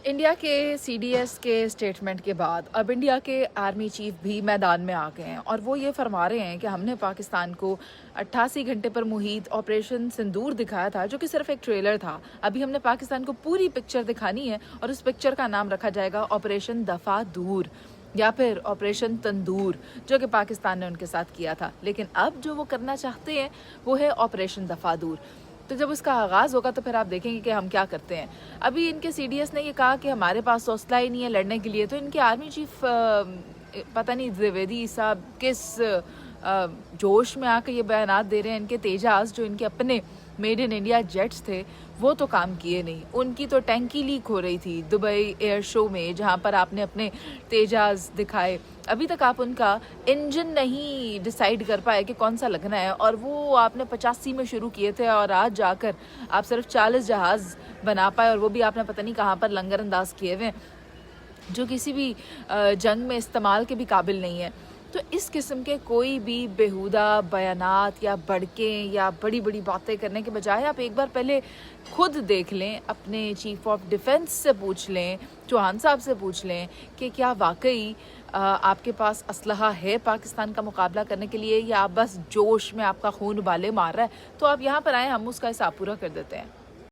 India के CDS के statement के बाद अब इंडिया के आर्मी चीफ भी मैदान में आ गए हैं और वो ये फरमा रहे हैं कि हमने पाकिस्तान को 88 घंटे पर मुहित ऑपरेशन सिंदूर दिखाया था, जो कि सिर्फ एक ट्रेलर था। अभी हमने पाकिस्तान को पूरी पिक्चर दिखानी है और उस पिक्चर का नाम रखा जाएगा ऑपरेशन दफा दूर या फिर ऑपरेशन तंदूर, जो कि पाकिस्तान ने उनके साथ किया था। लेकिन अब जो वो करना चाहते हैं वो है ऑपरेशन दफा दूर। तो जब उसका आगाज़ होगा तो फिर आप देखेंगे कि हम क्या करते हैं। अभी इनके सीडीएस ने ये कहा कि हमारे पास हौसला ही नहीं है लड़ने के लिए, तो इनके आर्मी चीफ पता नहीं द्विवेदी साहब किस जोश में आकर ये बयानात दे रहे हैं। इनके तेजाज जो इनके अपने मेड इन इंडिया जेट्स थे वो तो काम किए नहीं। उनकी तो टैंकी लीक हो रही थी दुबई एयर शो में, जहाँ पर आपने अपने तेजाज दिखाए। अभी तक आप उनका इंजन नहीं डिसाइड कर पाए कि कौन सा लगना है, और वो आपने 85 में शुरू किए थे और आज जाकर आप सिर्फ 40 जहाज़ बना पाए, और वो भी आपने पता नहीं कहाँ पर लंगर अंदाज किए हुए, जो किसी भी जंग में इस्तेमाल के भी काबिल नहीं है। तो इस किस्म के कोई भी बेहुदा बयानात या भड़कें या बड़ी बड़ी बातें करने के बजाय आप एक बार पहले खुद देख लें, अपने चीफ ऑफ डिफेंस से पूछ लें, चौहान साहब से पूछ लें कि क्या वाकई आपके पास असलहा है पाकिस्तान का मुकाबला करने के लिए, या आप बस जोश में आपका खून उबाले मार रहा है। तो आप यहाँ पर आए, हम उसका हिसाब पूरा कर देते हैं।